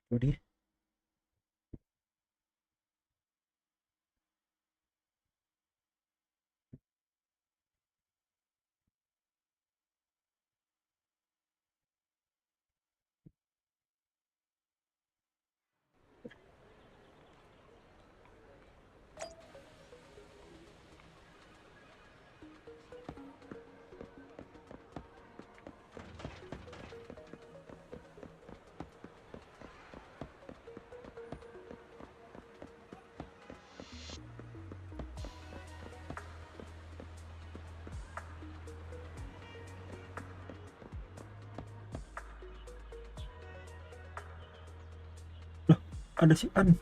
Tuh dia. Loh, ada si An.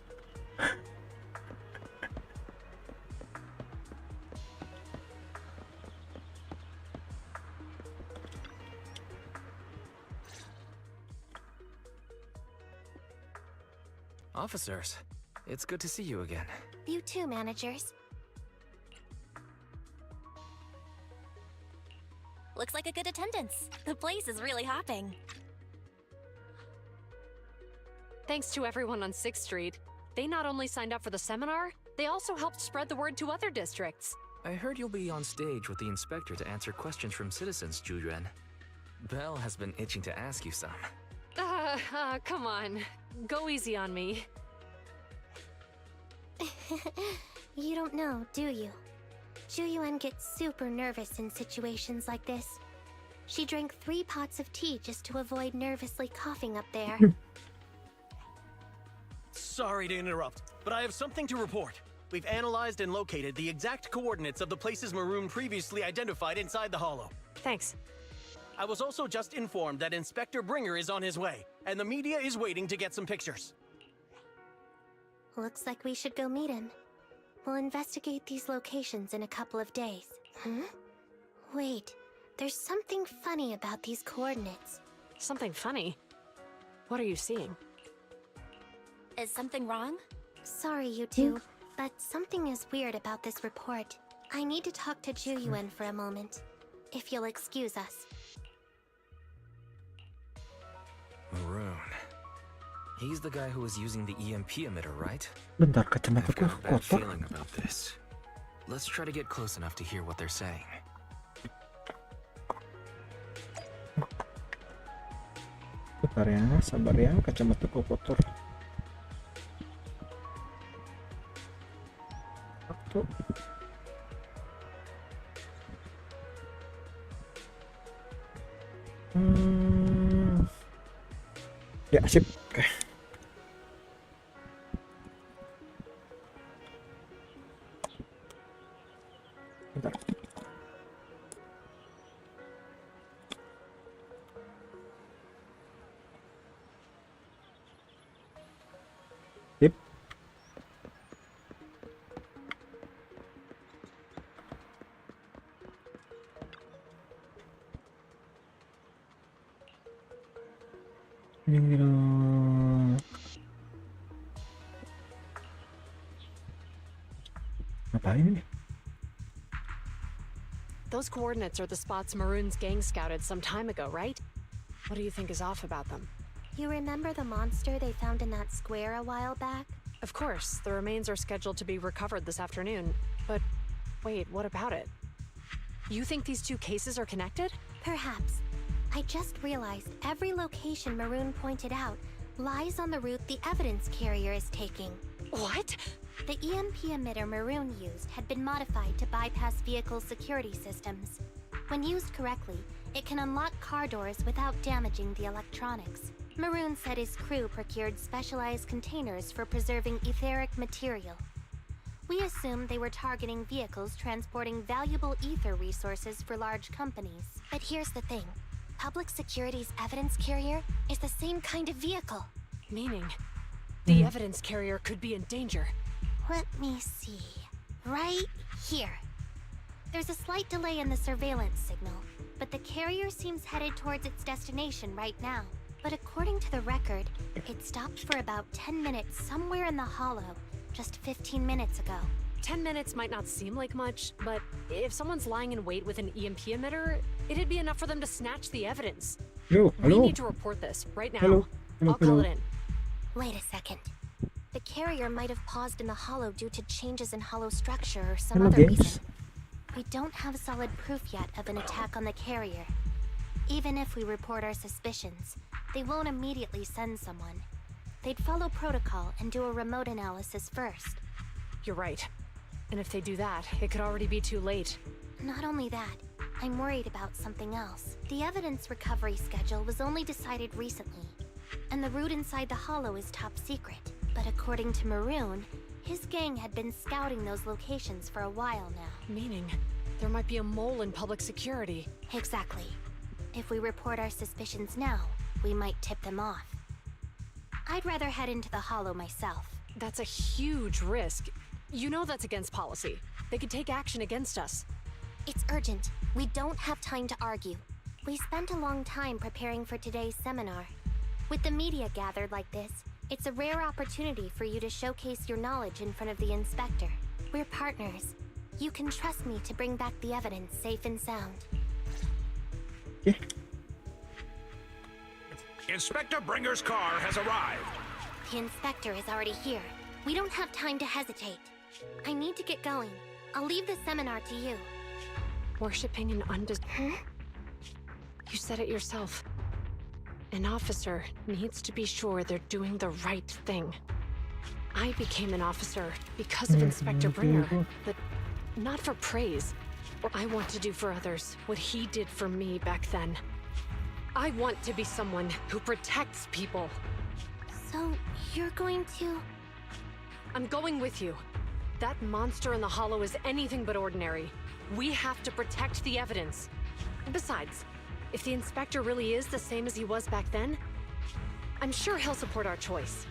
Officers, it's good to see you again. You too, managers. Looks like a good attendance. The place is really hopping. Thanks to everyone on 6th Street. They not only signed up for the seminar, they also helped spread the word to other districts. I heard you'll be on stage with the inspector to answer questions from citizens, Juyuan. Belle has been itching to ask you some. Come on. Go easy on me. You don't know, do you? Juyuan gets super nervous in situations like this. She drank 3 pots of tea just to avoid nervously coughing up there. Sorry to interrupt, but I have something to report. We've analyzed and located the exact coordinates of the places Maroon previously identified inside the hollow. Thanks. I was also just informed that Inspector Bringer is on his way, and the media is waiting to get some pictures. Looks like we should go meet him. We'll investigate these locations in a couple of days. Wait, there's something funny about these coordinates. Something funny? What are you seeing? Is something wrong? Sorry, you two, but something is weird about this report. I need to talk to Juyuan for a moment, if you'll excuse us. Maroon. He's the guy who was using the EMP emitter, right? Bentar, I've kacamataku got a bad kotor. feeling about this. Let's try to get close enough to hear what they're saying. Sabar ya, kacamataku kotor. Waktu. Ya, sip. Oke. Bentar. Sip. Ngapain ini? Those coordinates are the spots Maroon's gang scouted some time ago, right? What do you think is off about them? You remember the monster they found in that square a while back? Of course, the remains are scheduled to be recovered this afternoon. But wait, what about it? You think these two cases are connected? Perhaps. I just realized every location Maroon pointed out lies on the route the evidence carrier is taking. What? The EMP emitter Maroon used had been modified to bypass vehicle security systems. When used correctly, it can unlock car doors without damaging the electronics. Maroon said his crew procured specialized containers for preserving etheric material. We assumed they were targeting vehicles transporting valuable ether resources for large companies. But here's the thing. Public Security's evidence carrier is the same kind of vehicle. Meaning, the evidence carrier could be in danger. Let me see. Right here. There's a slight delay in the surveillance signal, but the carrier seems headed towards its destination right now. But according to the record, it stopped for about 10 minutes somewhere in the hollow, just 15 minutes ago. 10 minutes might not seem like much, but if someone's lying in wait with an EMP emitter, it'd be enough for them to snatch the evidence. Yo, We halo. need to report this right now. Halo. I'll call it in. Wait a second. The carrier might have paused in the hollow due to changes in hollow structure or some Hello, other guys. reason. We don't have solid proof yet of an attack on the carrier. Even if we report our suspicions, they won't immediately send someone. They'd follow protocol and do a remote analysis first. You're right. And if they do that, it could already be too late. Not only that, I'm worried about something else. The evidence recovery schedule was only decided recently, and the route inside the hollow is top secret. But according to Maroon, his gang had been scouting those locations for a while now. Meaning, there might be a mole in public security. Exactly. If we report our suspicions now, we might tip them off. I'd rather head into the hollow myself. That's a huge risk. You know that's against policy. They could take action against us. It's urgent. We don't have time to argue. We spent a long time preparing for today's seminar. With the media gathered like this, it's a rare opportunity for you to showcase your knowledge in front of the inspector. We're partners. You can trust me to bring back the evidence safe and sound. Oke. Inspector Bringer's car has arrived. The inspector is already here. We don't have time to hesitate. I need to get going. I'll leave the seminar to you. Worshipping an Huh? You said it yourself. An officer needs to be sure they're doing the right thing. I became an officer because of Inspector Bringer, but not for praise. I want to do for others what he did for me back then. I want to be someone who protects people. So, you're going to... I'm going with you. That monster in the hollow is anything but ordinary. We have to protect the evidence. Besides, if the inspector really is the same as he was back then, I'm sure he'll support our choice.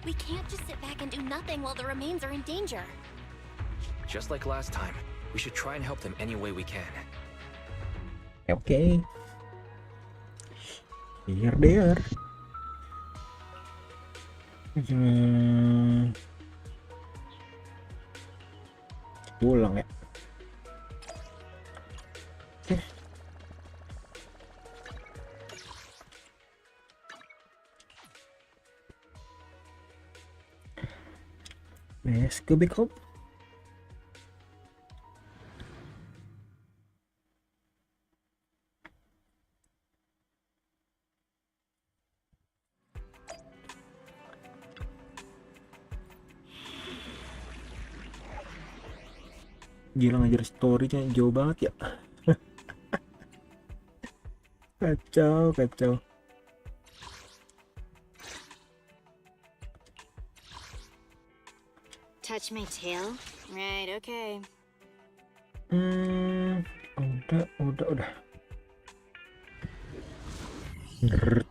We can't just sit back and do nothing while the remains are in danger. Just like last time, we should try and help them any way we can. Oke. Here they are. Pulang ya. Oke. Let's go back home. Gila ngajar story-nya jauh banget ya. Kacau, kacau. Touch my tail? Right, okay. Udah. Ngerut.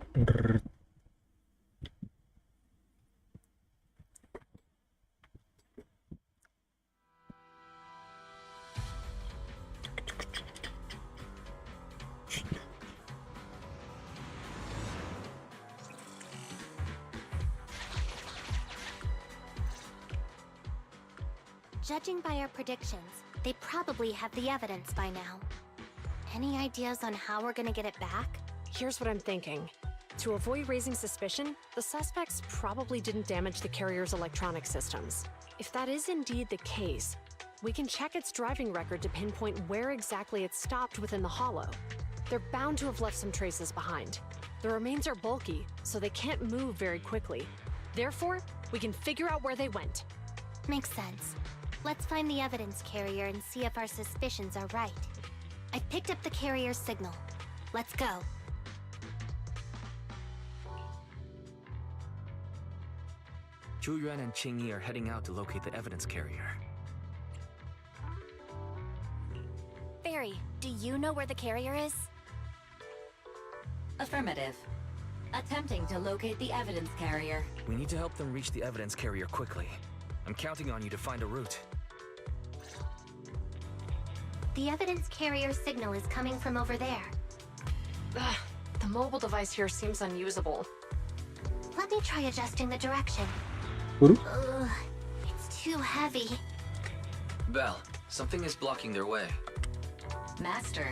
Judging by our predictions, they probably have the evidence by now. Any ideas on how we're gonna get it back? Here's what I'm thinking. To avoid raising suspicion, the suspects probably didn't damage the carrier's electronic systems. If that is indeed the case, we can check its driving record to pinpoint where exactly it stopped within the hollow. They're bound to have left some traces behind. The remains are bulky, so they can't move very quickly. Therefore, we can figure out where they went. Makes sense. Let's find the evidence carrier and see if our suspicions are right. I picked up the carrier's signal. Let's go. Zhu Yuan and Qing Yi are heading out to locate the evidence carrier. Barry, do you know where the carrier is? Affirmative. Attempting to locate the evidence carrier. We need to help them reach the evidence carrier quickly. I'm counting on you to find a route. The evidence carrier signal is coming from over there. Ugh, the mobile device here seems unusable. Let me try adjusting the direction. Waduh. Ugh, it's too heavy. Belle, something is blocking their way. Master,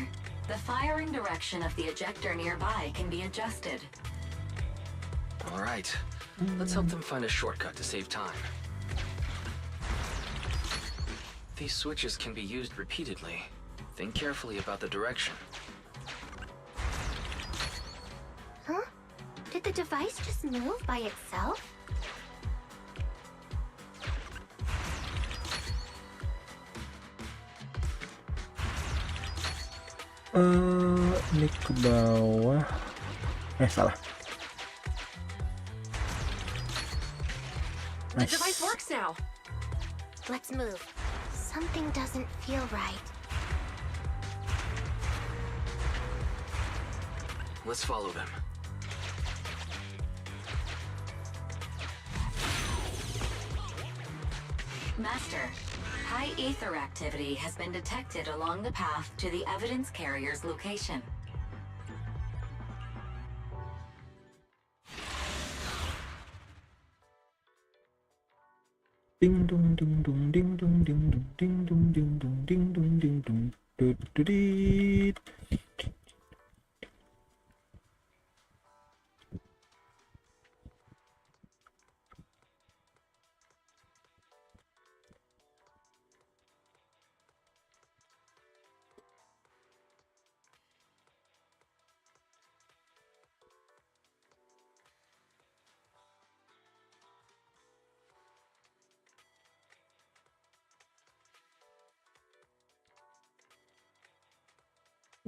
the firing direction of the ejector nearby can be adjusted. All right. Let's help them find a shortcut to save time. These switches can be used repeatedly. Think carefully about the direction. Huh? Did the device just move by itself? Ini ke bawah. Salah. The device works now. Let's move. Something doesn't feel right. Let's follow them. Master, high ether activity has been detected along the path to the evidence carrier's location. Ding dong ding dong ding dong ding dong ding dong ding dong ding dong ding dong ding.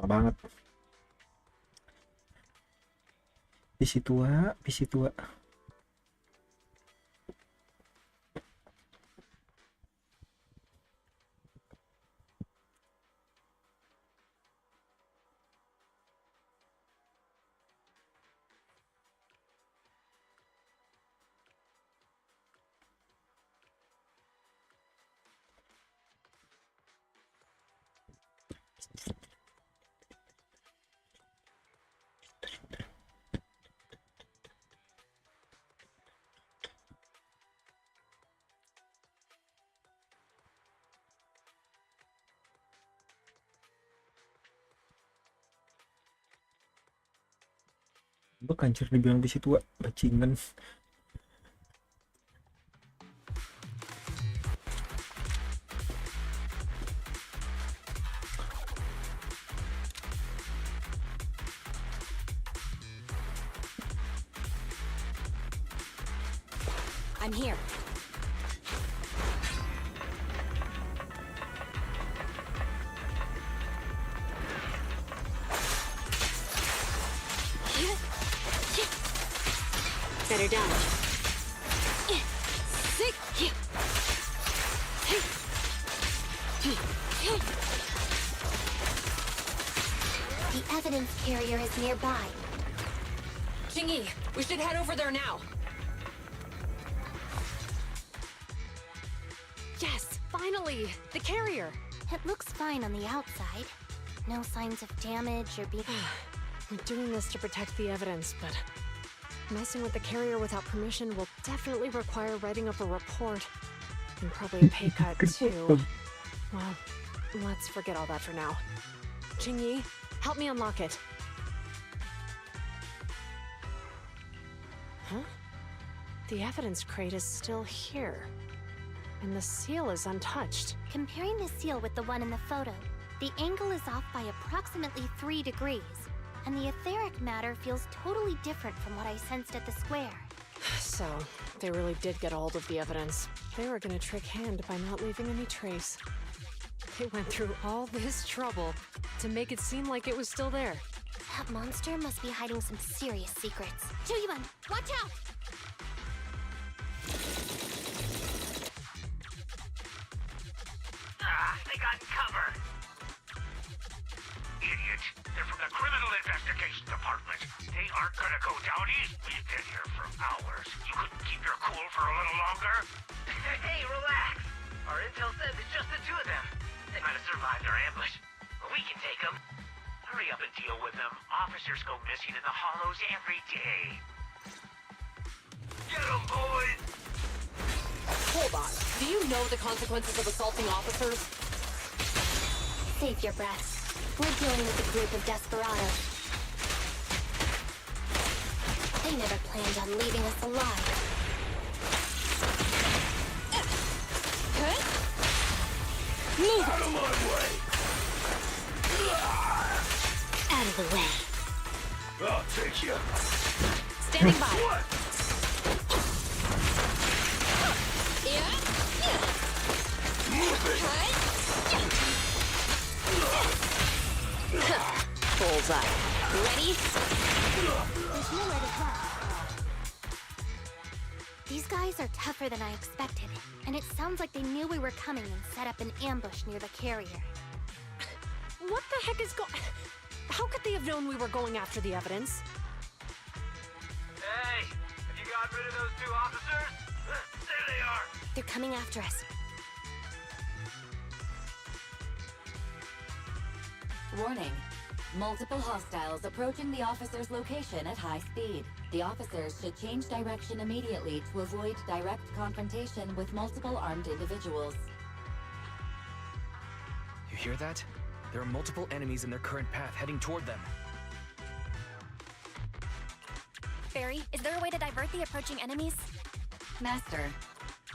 Lama banget. Visi tua, visi tua. Anjir dibilang visi tua, bajingan. I'm here. Better down. The evidence carrier is nearby. Jingyi, we should head over there now. Yes, finally! The carrier! It looks fine on the outside. No signs of damage or being... We're doing this to protect the evidence, but messing with the carrier without permission will definitely require writing up a report. And probably a pay cut, too. Well, let's forget all that for now. Jingyi, help me unlock it. Huh? The evidence crate is still here. And the seal is untouched. Comparing the seal with the one in the photo, the angle is off by approximately 3 degrees. And the etheric matter feels totally different from what I sensed at the square. So, they really did get a hold of the evidence. They were gonna trick Hand by not leaving any trace. They went through all this trouble to make it seem like it was still there. That monster must be hiding some serious secrets. Juyuan, watch out! They got cover. Idiot. They're from the Criminal Investigation Department. They aren't gonna go down east. We've been here for hours. You couldn't keep your cool for a little longer? Hey, relax. Our intel says it's just the two of them. They might have survived our ambush, but we can take them. Hurry up and deal with them. Officers go missing in the hollows every day. Get them, boys! Hold on. Do you know the consequences of assaulting officers? Save your breath. We're dealing with a group of desperados. They never planned on leaving us alive. Move Out of my way! out of the way. I'll take you. Standing by. What? Move it! Bullseye. Ready? There's nowhere to go. These guys are tougher than I expected, and it sounds like they knew we were coming and set up an ambush near the carrier. What the heck is How could they have known we were going after the evidence? Hey, have you got rid of those 2 officers? There they are! They're coming after us. Warning. Multiple hostiles approaching the officer's location at high speed. The officers should change direction immediately to avoid direct confrontation with multiple armed individuals. You hear that? There are multiple enemies in their current path heading toward them. Barry, is there a way to divert the approaching enemies? Master,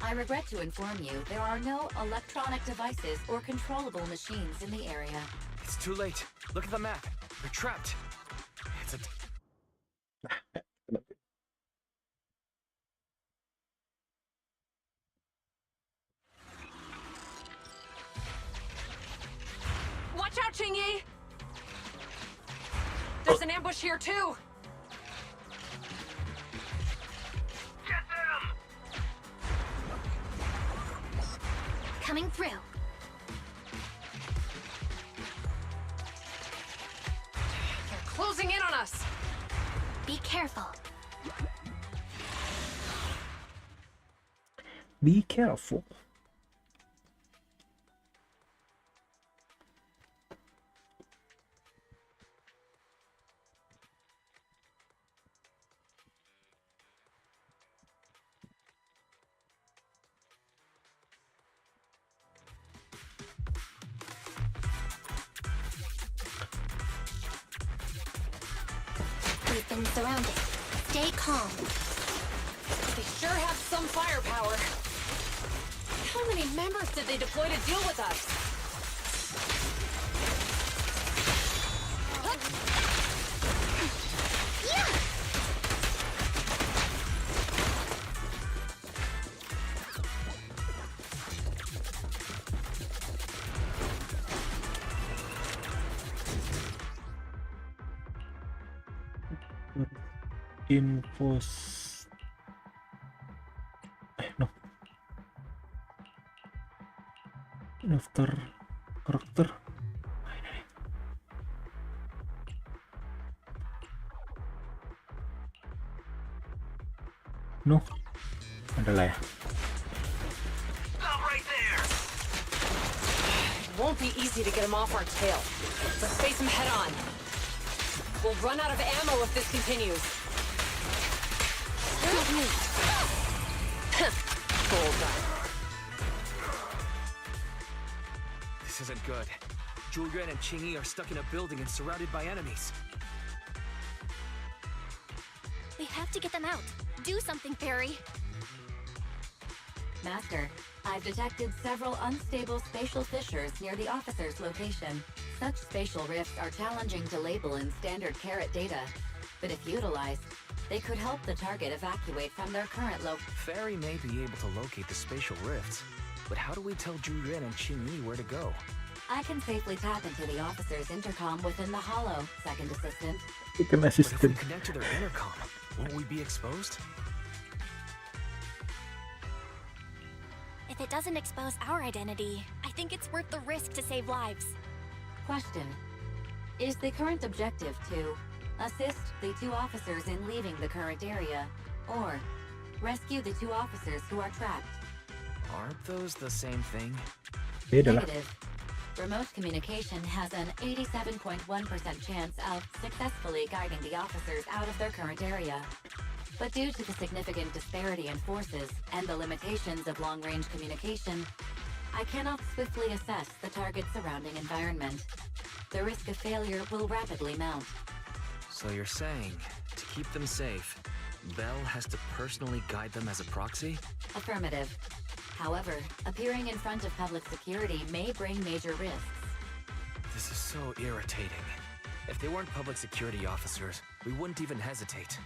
I regret to inform you there are no electronic devices or controllable machines in the area. It's too late. Look at the map. They're trapped. It's a... Watch out, Qingyi! There's an ambush here, too! Get them! Coming through. They're closing in on us! Be careful. Be careful. We've been surrounded. Stay calm. They sure have some firepower. How many members did they deploy to deal with us? Infos. No. Daftar karakter. No. Adalah ya. Stop right there! It won't be easy to get them off our tail. Let's face them head on. We'll run out of ammo if this continues. Bullseye. This isn't good. Julian and Qingyi are stuck in a building and surrounded by enemies. We have to get them out. Do something, Barry. Master, I've detected several unstable spatial fissures near the officer's location. Such spatial rifts are challenging to label in standard carat data, but if utilized, they could help the target evacuate from their current Fairy may be able to locate the spatial rifts, but how do we tell Julian and Qingyi where to go? I can safely tap into the officer's intercom within the hollow, second assistant. Ikan But if we assistant. connect to their intercom, won't we be exposed? If it doesn't expose our identity, I think it's worth the risk to save lives. Question. Is the current objective to assist the 2 officers in leaving the current area, or rescue the 2 officers who are trapped? Aren't those the same thing? Beda lah. Negative. Remote communication has an 87.1% chance of successfully guiding the officers out of their current area. But due to the significant disparity in forces and the limitations of long-range communication, I cannot swiftly assess the target's surrounding environment. The risk of failure will rapidly mount. So you're saying, to keep them safe, Belle has to personally guide them as a proxy? Affirmative. However, appearing in front of public security may bring major risks. This is so irritating. If they weren't public security officers, we wouldn't even hesitate.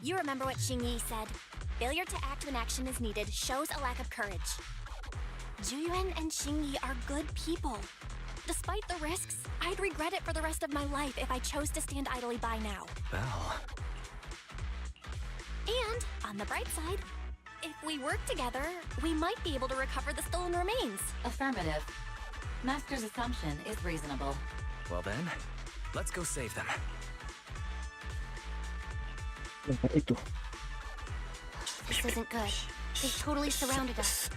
You remember what Xingyi said. Failure to act when action is needed shows a lack of courage. Zhuyuan and Xingyi are good people. Despite the risks, I'd regret it for the rest of my life if I chose to stand idly by now. Belle. And, on the bright side, if we work together, we might be able to recover the stolen remains. Affirmative. Master's assumption is reasonable. Well then, let's go save them. Lempar itu. This isn't good. They've totally surrounded us.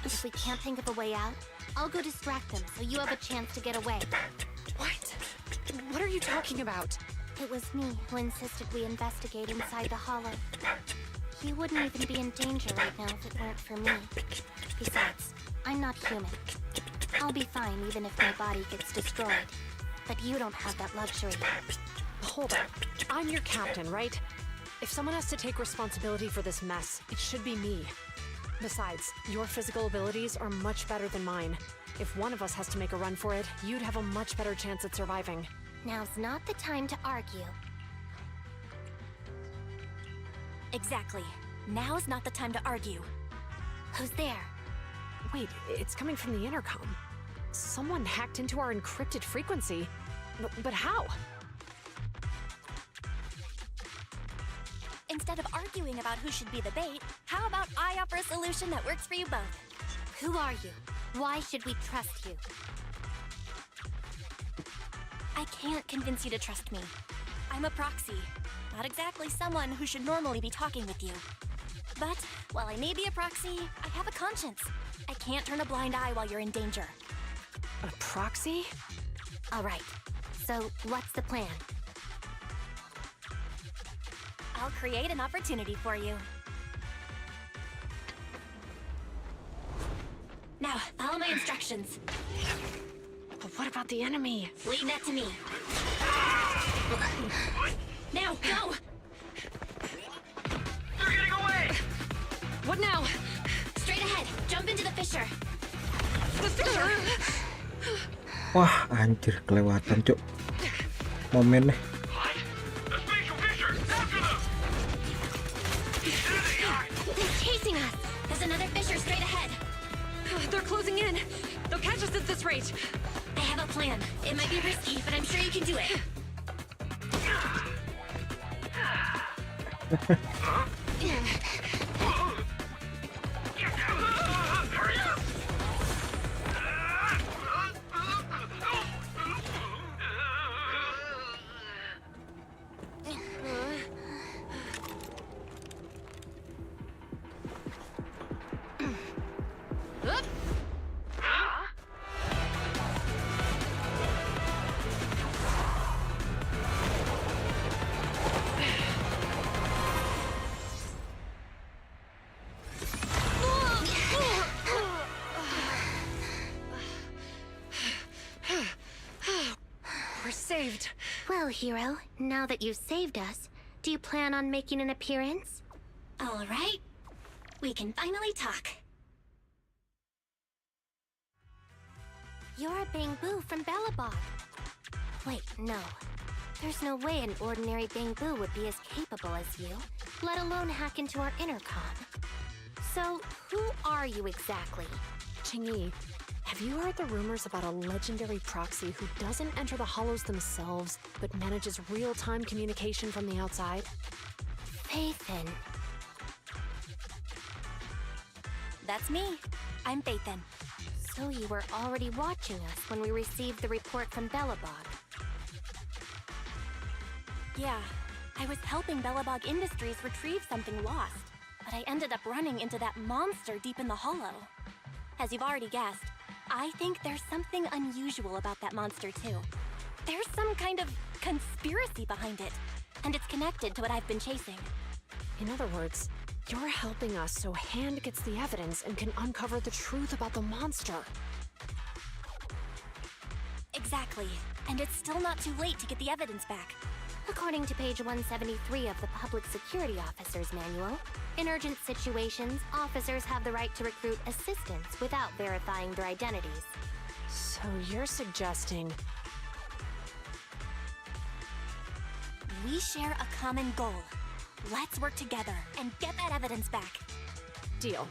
If we can't think of a way out, I'll go distract them so you have a chance to get away. What? What are you talking about? It was me who insisted we investigate inside the hollow. You wouldn't even be in danger right now if it weren't for me. Besides, I'm not human. I'll be fine even if my body gets destroyed. But you don't have that luxury. Hold on. I'm your captain, right? If someone has to take responsibility for this mess, it should be me. Besides, your physical abilities are much better than mine. If one of us has to make a run for it, you'd have a much better chance at surviving. Now's not the time to argue. Exactly. Now's not the time to argue. Who's there? Wait, it's coming from the intercom. Someone hacked into our encrypted frequency. But how? Instead of arguing about who should be the bait, how about I offer a solution that works for you both? Who are you? Why should we trust you? I can't convince you to trust me. I'm a proxy, not exactly someone who should normally be talking with you. But while I may be a proxy, I have a conscience. I can't turn a blind eye while you're in danger. A proxy? All right, so what's the plan? I'll create an opportunity for you. Now, follow my instructions. But what about the enemy? Leave that to me. Now, go! They're getting away! What now? Straight ahead, jump into the fissure. The fissure! Wah, anjir kelewatan, Cuk. Momennya. What? A spatial fissure! After them! There they are! They're chasing us. There's another fissure straight ahead. They're closing in. They'll catch us at this rate. I have a plan. It might be risky, but I'm sure you can do it. Hurry up! We're saved. Well, hero, now that you've saved us, do you plan on making an appearance? All right. We can finally talk. You're a Bangbu from Balabog. Wait, no. There's no way an ordinary Bangbu would be as capable as you, let alone hack into our intercom. So, who are you exactly? Qingyi, have you heard the rumors about a legendary proxy who doesn't enter the hollows themselves, but manages real-time communication from the outside? Phaethon. That's me. I'm Phaethon. So you were already watching us when we received the report from Belobog. Yeah, I was helping Belobog Industries retrieve something lost, but I ended up running into that monster deep in the hollow. As you've already guessed, I think there's something unusual about that monster too. There's some kind of conspiracy behind it, and it's connected to what I've been chasing. In other words, you're helping us so Hand gets the evidence and can uncover the truth about the monster. Exactly. And it's still not too late to get the evidence back. According to page 173 of the Public Security Officer's Manual, in urgent situations, officers have the right to recruit assistants without verifying their identities. So you're suggesting... We share a common goal. Let's work together and get that evidence back. Deal.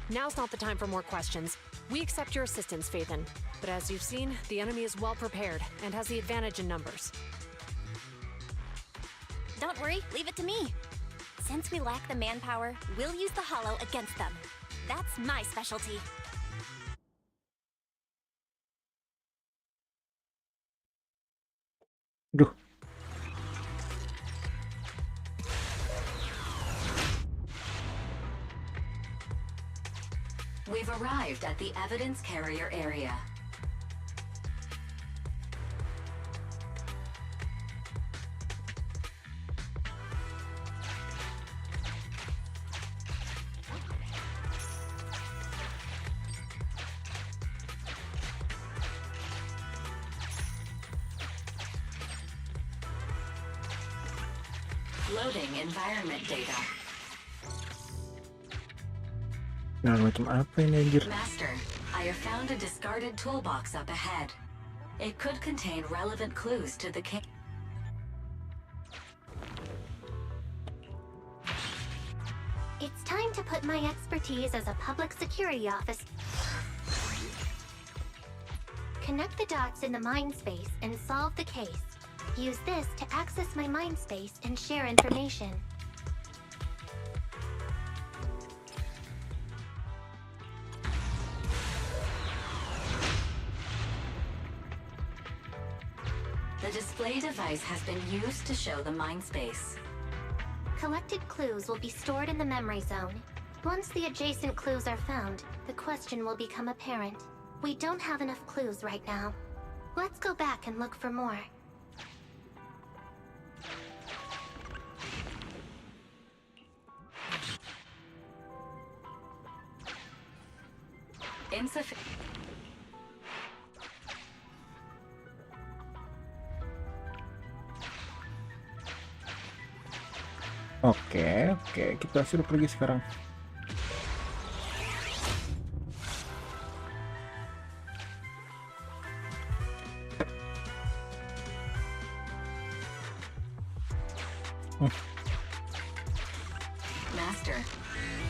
Now's not the time for more questions. We accept your assistance, Phaethon. But as you've seen, the enemy is well prepared and has the advantage in numbers. Don't worry, leave it to me. Since we lack the manpower, we'll use the Hollow against them. That's my specialty. Duh. We've arrived at the evidence carrier area. Loading environment data. Nah, macam apa ini anjir? Master, I have found a discarded toolbox up ahead. It could contain relevant clues to the case. It's time to put my expertise as a public security officer. Connect the dots in the mind space and solve the case. Use this to access my mind space and share information. The display device has been used to show the mind space. Collected clues will be stored in the memory zone. Once the adjacent clues are found, the question will become apparent. We don't have enough clues right now. Let's go back and look for more. Insufficient. Oke, kita suruh pergi sekarang. Master,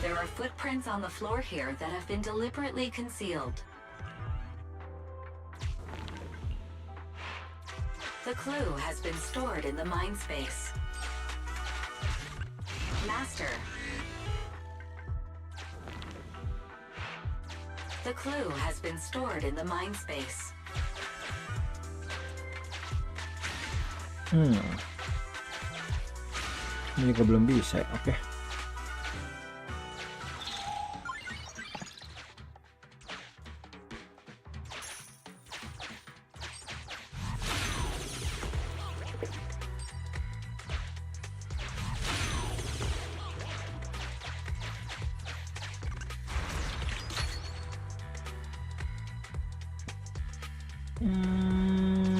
there are footprints on the floor here that have been deliberately concealed. The clue has been stored in the mind space. Master. The clue has been stored in the mind space. Ini juga belum bisa, oke.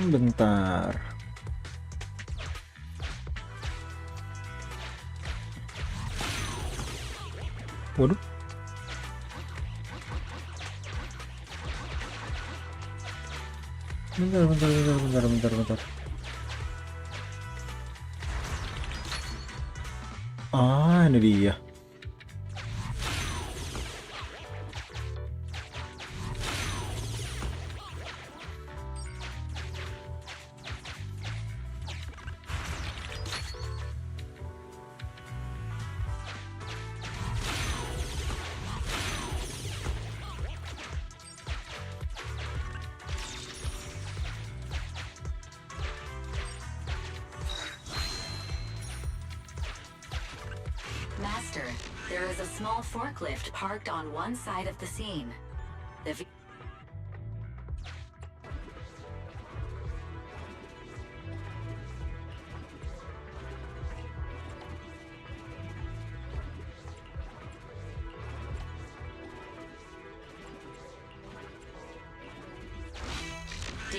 Bentar. Waduh. Bentar. Ah, ini dia. Master, there is a small forklift parked on one side of the scene. The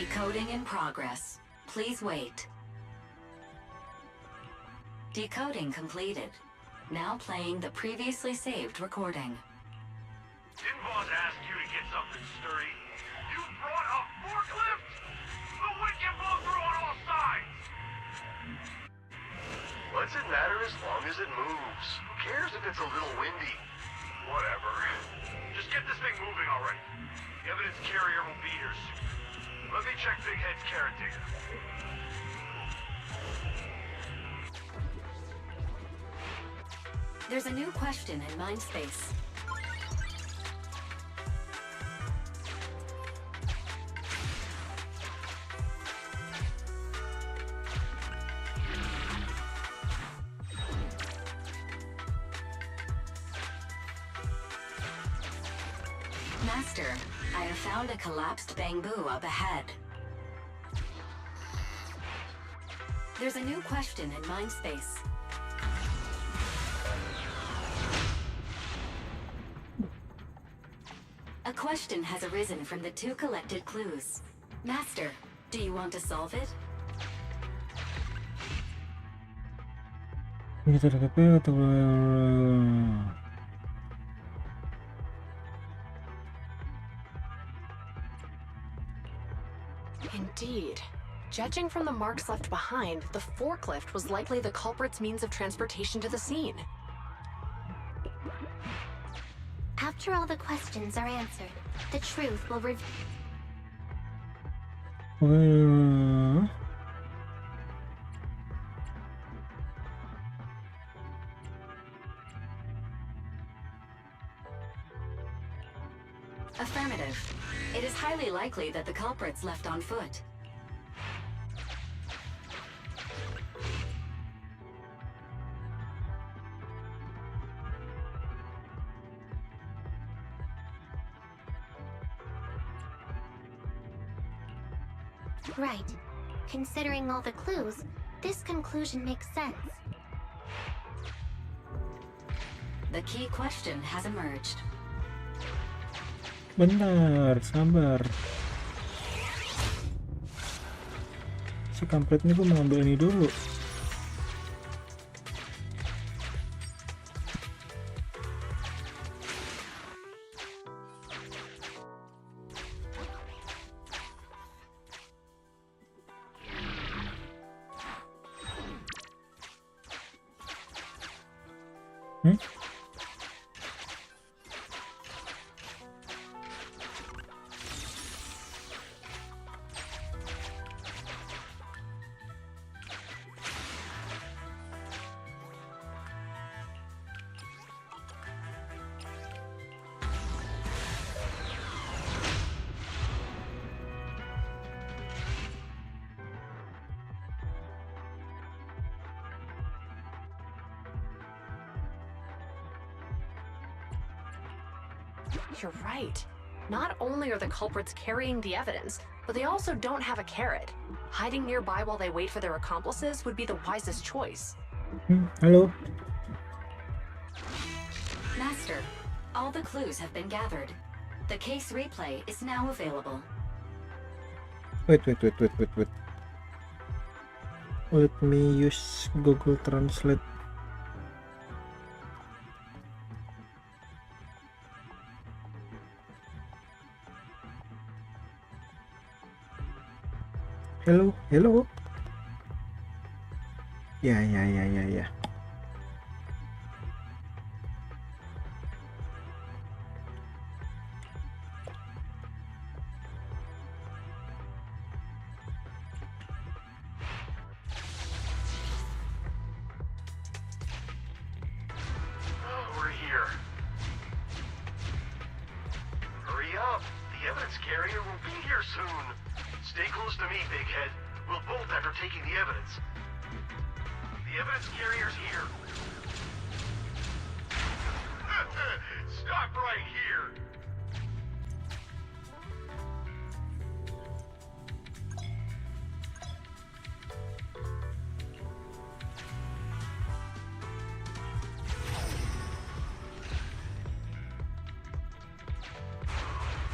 Decoding in progress. Please wait. Decoding completed. Now playing the previously saved recording. Didn't boss ask you to get something sturdy? You brought a forklift? The wind can blow through on all sides! What's it matter as long as it moves? Who cares if it's a little windy? Whatever. Just get this thing moving already. The evidence carrier will be here soon. Let me check Big Head's carrot data. There's a new question in Mindspace. Master, I have found a collapsed bamboo up ahead. There's a new question in Mindspace. A question has arisen from the 2 collected clues. Master, do you want to solve it? Indeed. Judging from the marks left behind, the forklift was likely the culprit's means of transportation to the scene. After all the questions are answered, the truth will reveal. Affirmative. It is highly likely that the culprit's left on foot. Right. Considering all the clues, this conclusion makes sense. The key question has emerged. Bentar, sabar. Si kampret ini gue mau ngambil ini dulu. You're right. Not only are the culprits carrying the evidence, but they also don't have a carrot. Hiding nearby while they wait for their accomplices would be the wisest choice. Halo. Master, all the clues have been gathered. The case replay is now available. Wait. Let me use Google Translate. Hello. Ya. We're here. Hurry up. The evidence carrier will be here soon. Stay close to me, Big Head. We'll bolt after taking the evidence. The evidence carrier's here. Stop right here.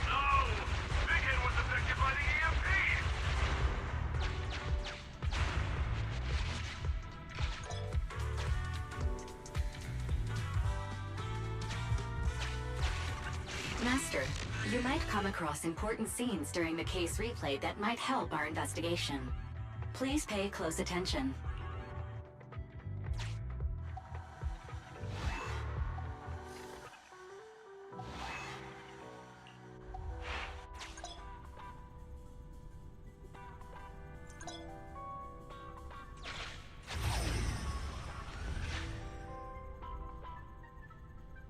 No! Big Head was affected by the EMP! Master, you might come across important scenes during the case replay that might help our investigation. Please pay close attention.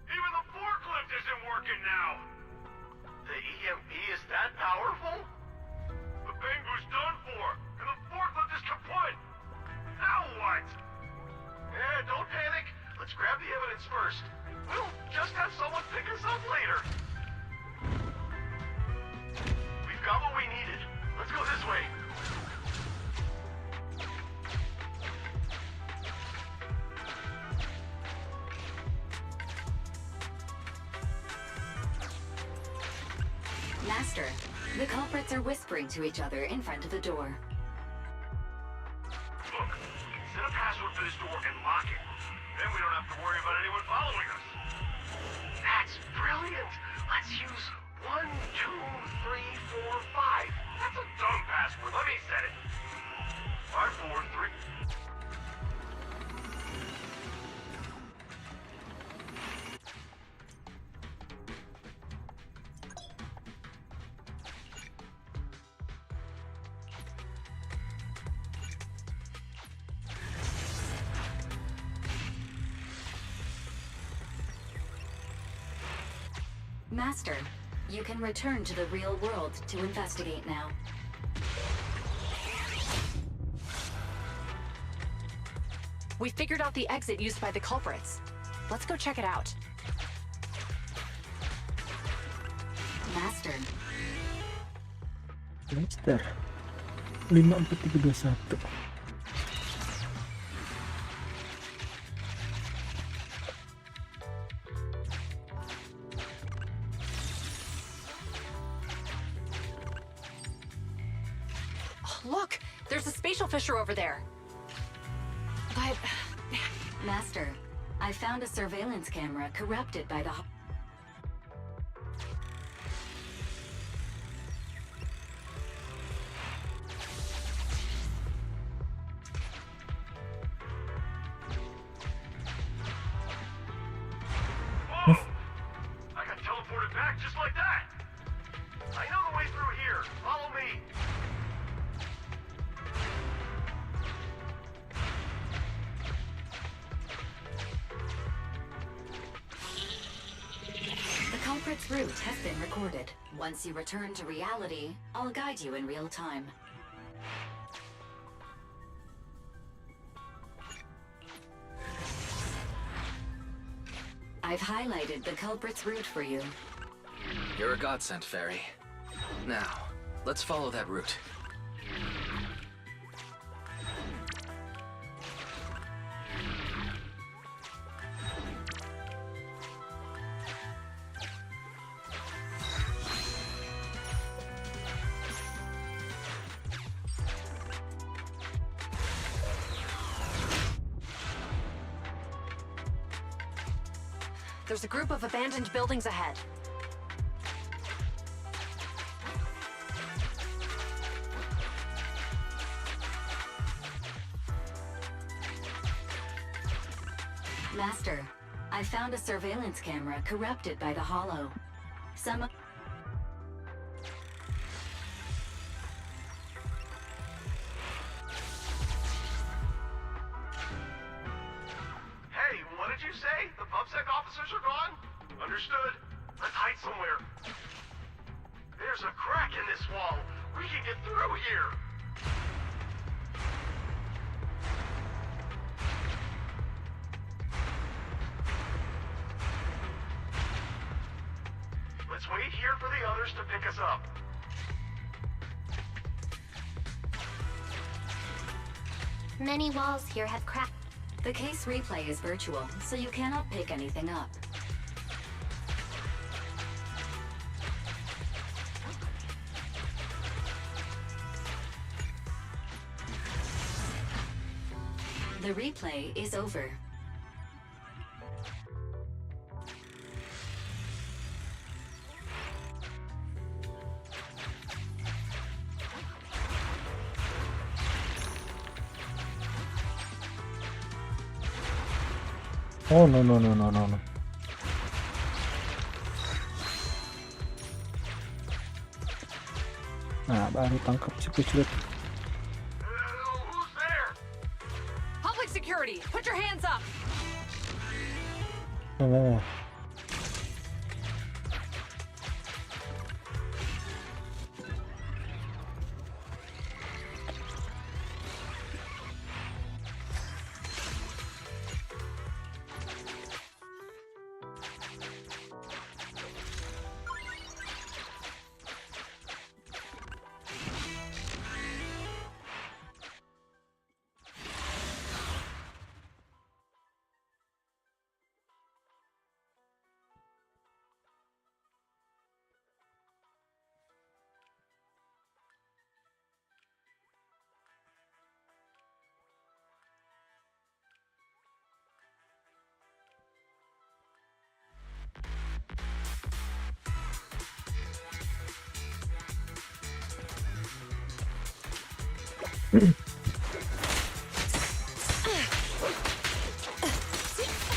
Even the forklift isn't working now. The EMP is that powerful? The Bangu's done for, and the forklift is kaput. Now what? Don't panic. Let's grab the evidence first. We'll just have someone pick us up later. We've got what we needed. Let's go this way. Master, the culprits are whispering to each other in front of the door. Look, set a password for this door and lock it. Then we don't have to worry about anyone following us. That's brilliant. Let's use 1, 2, 3, 4, 5. That's a dumb password. Let me set it. 5, 4, 3. Master, you can return to the real world to investigate now. We figured out the exit used by the culprits. Let's go check it out. Master, Master 54321. Look, there's a spatial fissure over there. But Master, I found a surveillance camera corrupted by the... Whoa! I got teleported back just like that. I know the way through here. Follow me. The culprit's route has been recorded. Once you return to reality, I'll guide you in real time. I've highlighted the culprit's route for you. You're a godsend, Fairy. Now, let's follow that route. there's a group of abandoned buildings ahead. Master, I found a surveillance camera corrupted by the Hollow. Some... Hey, what did you say? The PubSec officers are gone? Understood. Let's hide somewhere. There's a crack in this wall. We can get through here. Let's wait here for the others to pick us up. Many walls here have cracked. The case replay is virtual, so you cannot pick anything up. The replay is over. Oh no no no no no no. Nah, baru tangkap si kuclet. Who's there? Public security, put your hands up! Oh.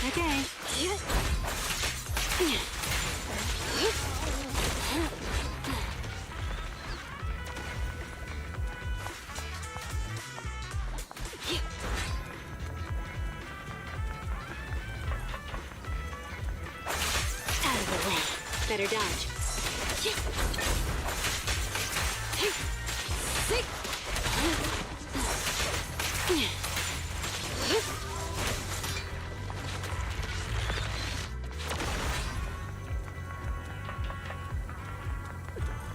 Okay. Out of the way. Better dodge.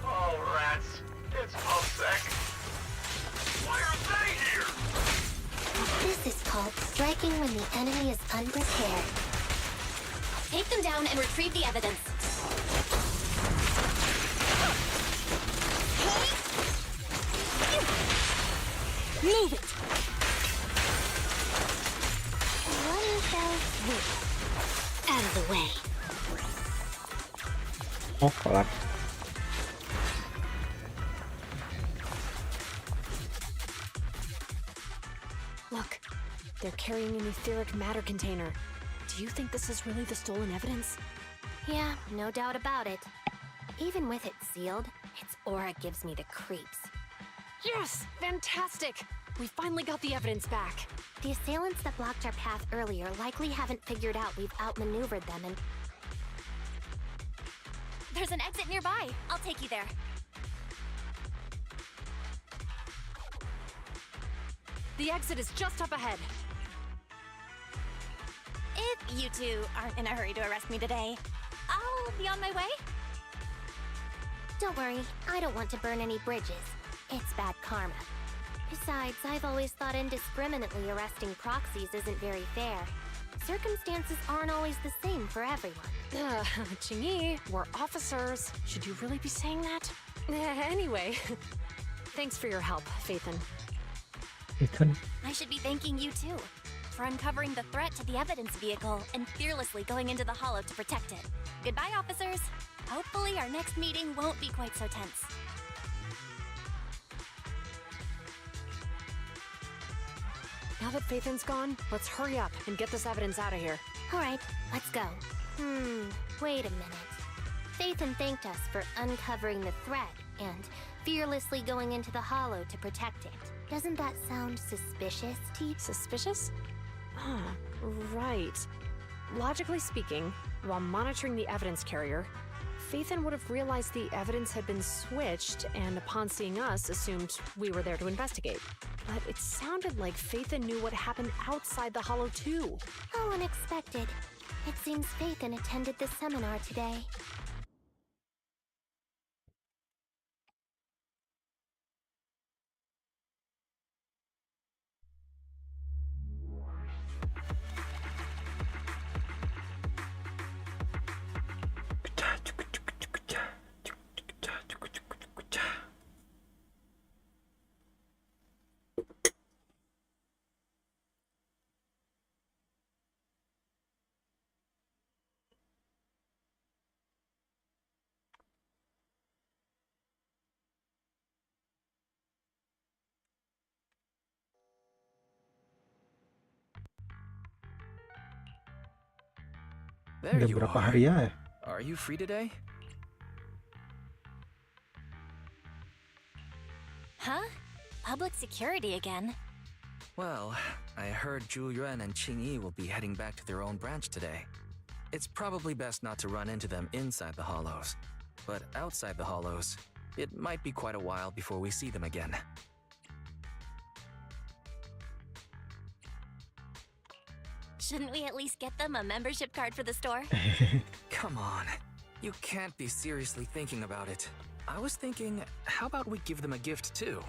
Oh, rats. It's Puffsec. Why are they here? This is called striking when the enemy is unprepared. Take them down and retrieve the evidence. Move it! One fell swoop. Out of the way. Oh, kelar. Look, they're carrying an etheric matter container. Do you think this is really the stolen evidence? Yeah, no doubt about it. Even with it sealed, its aura gives me the creeps. Yes! Fantastic! We finally got the evidence back. The assailants that blocked our path earlier likely haven't figured out we've outmaneuvered them and... There's an exit nearby. I'll take you there. The exit is just up ahead. If you two aren't in a hurry to arrest me today, I'll be on my way. Don't worry, I don't want to burn any bridges. It's bad karma. Besides, I've always thought indiscriminately arresting proxies isn't very fair. Circumstances aren't always the same for everyone. Chingy, we're officers. Should you really be saying that? Anyway, thanks for your help, Faithin. Ethan. I should be thanking you too, for uncovering the threat to the evidence vehicle and fearlessly going into the hollow to protect it. Goodbye, officers. Hopefully our next meeting won't be quite so tense. Now that Faithin's gone, let's hurry up and get this evidence out of here. All right, let's go. Wait a minute. Faithin thanked us for uncovering the threat and fearlessly going into the hollow to protect it. Doesn't that sound suspicious, Teep? Suspicious? Right. Logically speaking, while monitoring the evidence carrier, Faithin would have realized the evidence had been switched and upon seeing us assumed we were there to investigate. But it sounded like Faithin knew what happened outside the hollow too. How unexpected. It seems Faithin attended the seminar today. There Udah you berapa are. hari ya? Are you free today? Huh? Public security again? Well, I heard Zhu Yuan and Qing Yi will be heading back to their own branch today. It's probably best not to run into them inside the hollows. But outside the hollows, it might be quite a while before we see them again. Shouldn't we at least get them a membership card for the store? Come on. You can't be seriously thinking about it. I was thinking, how about we give them a gift too?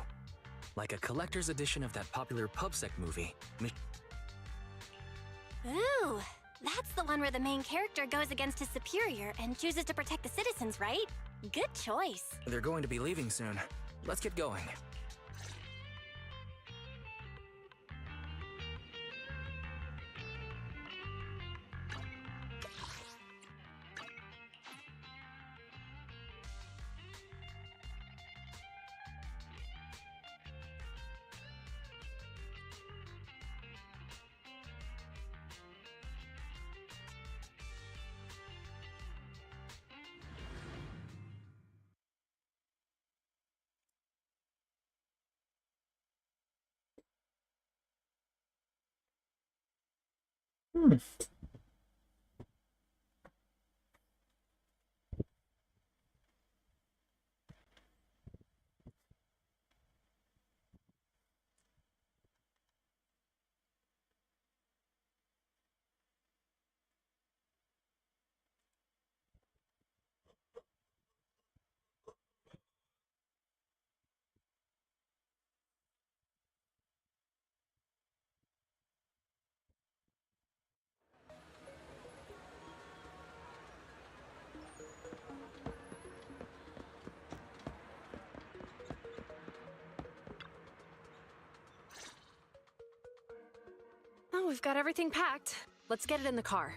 Like a collector's edition of that popular PubSec movie. Ooh, that's the one where the main character goes against his superior and chooses to protect the citizens, right? Good choice. They're going to be leaving soon. Let's get going. Hmm. Oh, we've got everything packed. Let's get it in the car.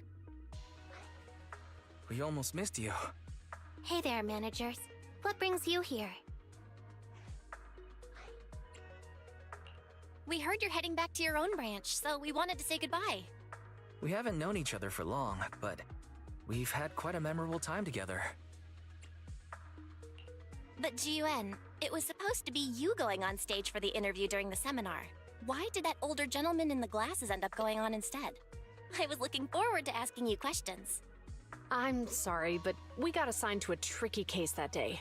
We almost missed you. Hey there, managers. What brings you here? We heard you're heading back to your own branch, so we wanted to say goodbye. We haven't known each other for long, but we've had quite a memorable time together. But Jiuan, it was supposed to be you going on stage for the interview during the seminar. Why did that older gentleman in the glasses end up going on instead? I was looking forward to asking you questions. I'm sorry, but we got assigned to a tricky case that day.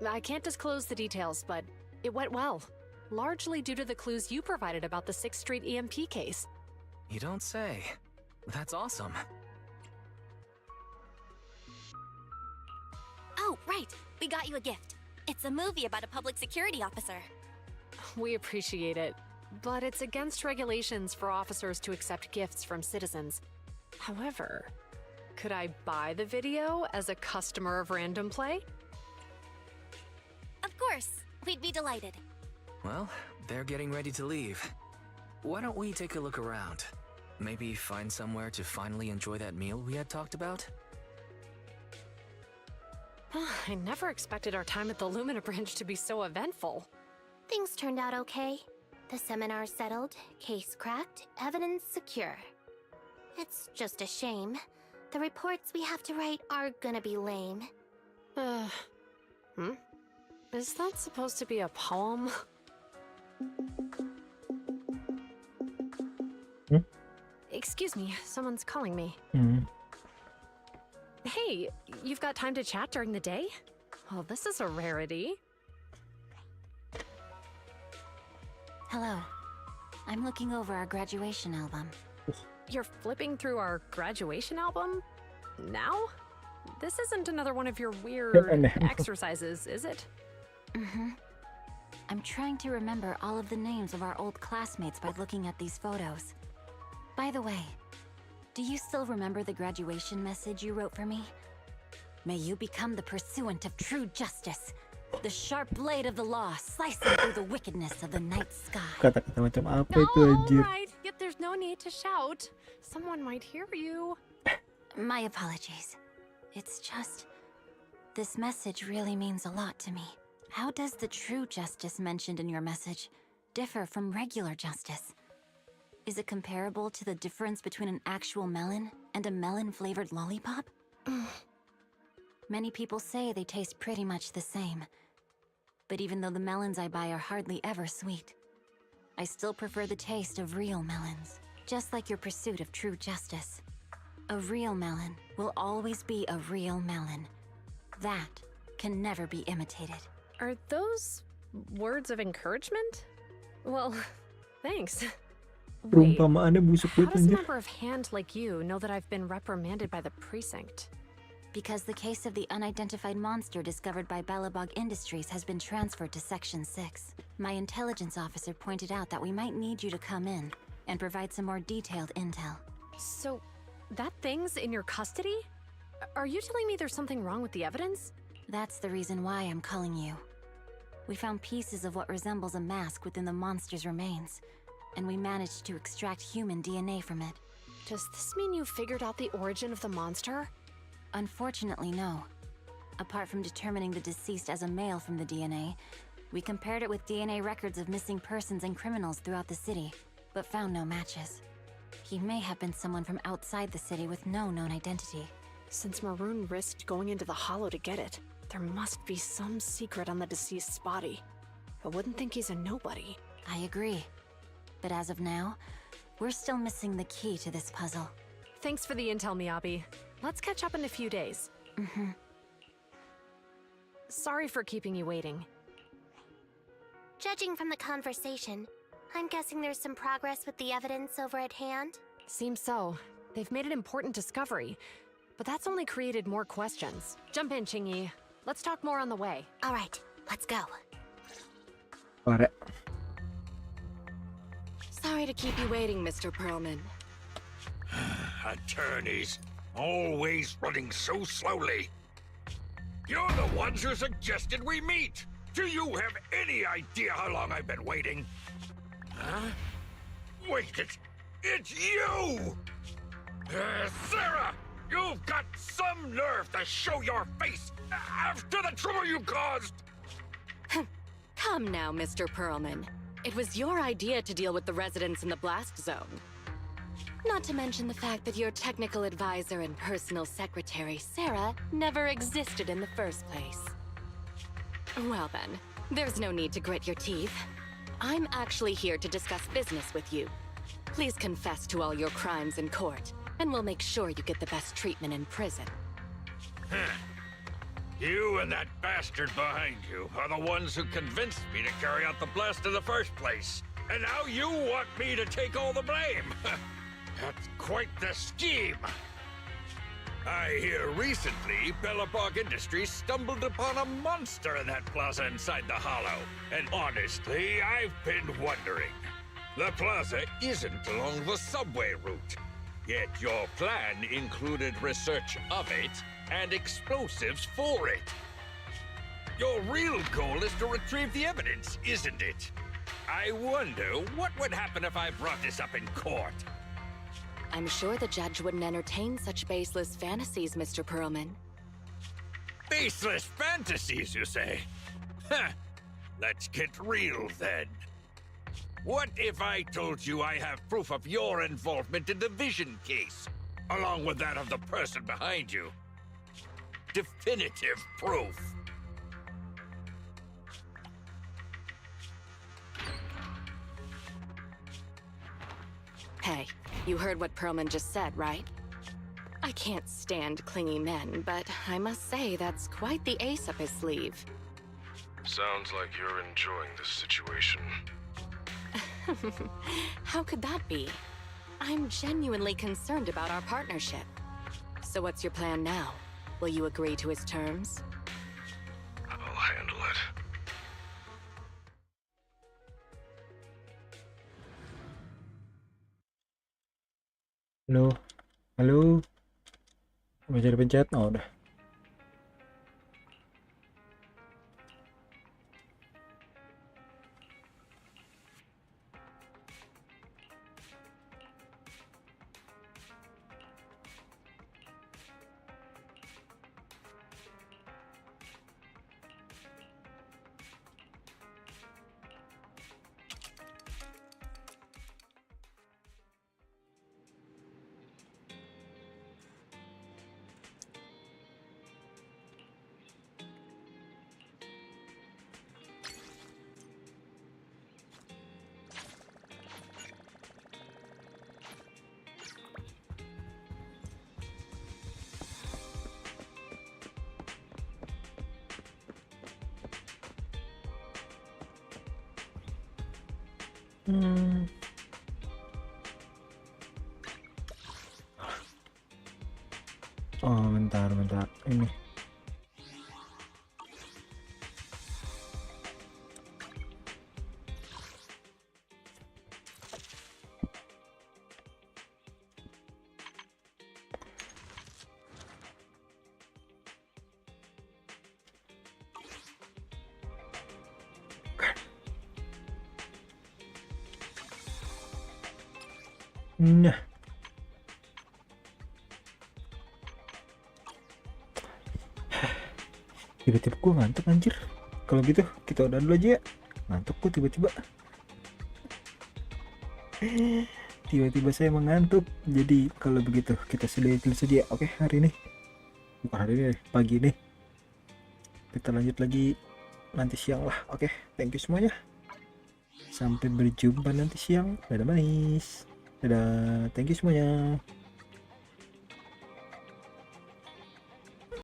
I can't disclose the details, but it went well. Largely due to the clues you provided about the 6th Street EMP case. You don't say. That's awesome. Oh, right. We got you a gift. It's a movie about a public security officer. We appreciate it, but it's against regulations for officers to accept gifts from citizens. However, could I buy the video as a customer of Random Play? Of course. We'd be delighted. Well, they're getting ready to leave. Why don't we take a look around? Maybe find somewhere to finally enjoy that meal we had talked about? I never expected our time at the Lumina Branch to be so eventful. Things turned out okay. The seminar settled, case cracked, evidence secure. It's just a shame. The reports we have to write are gonna be lame. Is that supposed to be a poem? Excuse me, someone's calling me. Hey, you've got time to chat during the day? Well, this is a rarity. Hello. I'm looking over our graduation album. You're flipping through our graduation album? Now? This isn't another one of your weird exercises, is it? I'm trying to remember all of the names of our old classmates by looking at these photos. By the way, do you still remember the graduation message you wrote for me? May you become the pursuant of true justice, the sharp blade of the law slicing through the wickedness of the night sky. Kata-kata macam apa itu Oh, anjir? alright, yet there's no need to shout. Someone might hear you. My apologies. It's just, this message really means a lot to me. How does the true justice mentioned in your message differ from regular justice? Is it comparable to the difference between an actual melon and a melon-flavored lollipop? Many people say they taste pretty much the same. But even though the melons I buy are hardly ever sweet, I still prefer the taste of real melons. Just like your pursuit of true justice. A real melon will always be a real melon. That can never be imitated. Are those words of encouragement? Well, thanks. Wait, Perumpamaannya busuk how banget does a anjir. member of Hand like you know that I've been reprimanded by the precinct? Because the case of the unidentified monster discovered by Balabog Industries has been transferred to Section 6. My intelligence officer pointed out that we might need you to come in and provide some more detailed intel. So, that thing's in your custody? Are you telling me there's something wrong with the evidence? That's the reason why I'm calling you. We found pieces of what resembles a mask within the monster's remains, and we managed to extract human DNA from it. Does this mean you figured out the origin of the monster? Unfortunately, no. Apart from determining the deceased as a male from the DNA, we compared it with DNA records of missing persons and criminals throughout the city, but found no matches. He may have been someone from outside the city with no known identity. Since Maroon risked going into the Hollow to get it, there must be some secret on the deceased's body. I wouldn't think he's a nobody. I agree. But as of now, we're still missing the key to this puzzle. Thanks for the intel, Miyabi. Let's catch up in a few days. Sorry for keeping you waiting. Judging from the conversation, I'm guessing there's some progress with the evidence over at Hand? Seems so. They've made an important discovery, but that's only created more questions. Jump in, Qingyi. Let's talk more on the way. All right, let's go. Pare. Sorry to keep you waiting, Mr. Perlman. Attorneys, always running so slowly. You're the ones who suggested we meet. Do you have any idea how long I've been waiting? Huh? Wait, it's you! Sarah! You've got some nerve to show your face after the trouble you caused! Come now, Mr. Perlman. It was your idea to deal with the residents in the blast zone. Not to mention the fact that your technical advisor and personal secretary, Sarah, never existed in the first place. Well then, there's no need to grit your teeth. I'm actually here to discuss business with you. Please confess to all your crimes in court, and we'll make sure you get the best treatment in prison. You and that bastard behind you are the ones who convinced me to carry out the blast in the first place. And now you want me to take all the blame. That's quite the scheme. I hear recently, Belobog Industries stumbled upon a monster in that plaza inside the Hollow. And honestly, I've been wondering. The plaza isn't along the subway route. Yet your plan included research of it and explosives for it. Your real goal is to retrieve the evidence, isn't it? I wonder what would happen if I brought this up in court. I'm sure the judge wouldn't entertain such baseless fantasies, Mr. Perlman. Baseless fantasies, you say? Huh. Let's get real, then. What if I told you I have proof of your involvement in the Vision case, along with that of the person behind you? Definitive proof. Hey, you heard what Perlman just said, right? I can't stand clingy men, but I must say that's quite the ace up his sleeve. Sounds like you're enjoying this situation. How could that be? I'm genuinely concerned about our partnership. So what's your plan now? Will you agree to his terms? I'll handle it. Halo. Halo. Bisa dipencet? Oh, udah. Oh, bentar ini. Nah, tiba-tiba gue ngantuk anjir. Kalau gitu kita udah dulu aja ya. Ngantuk gue tiba-tiba. Tiba-tiba saya mengantuk. Jadi kalau begitu kita sudahi dulu saja. Oke, hari ini. Bukan hari ini, pagi ini. Kita lanjut lagi nanti siang lah. Oke, thank you semuanya. Sampai berjumpa nanti siang. Dadah manis. Dadah, thank you semuanya.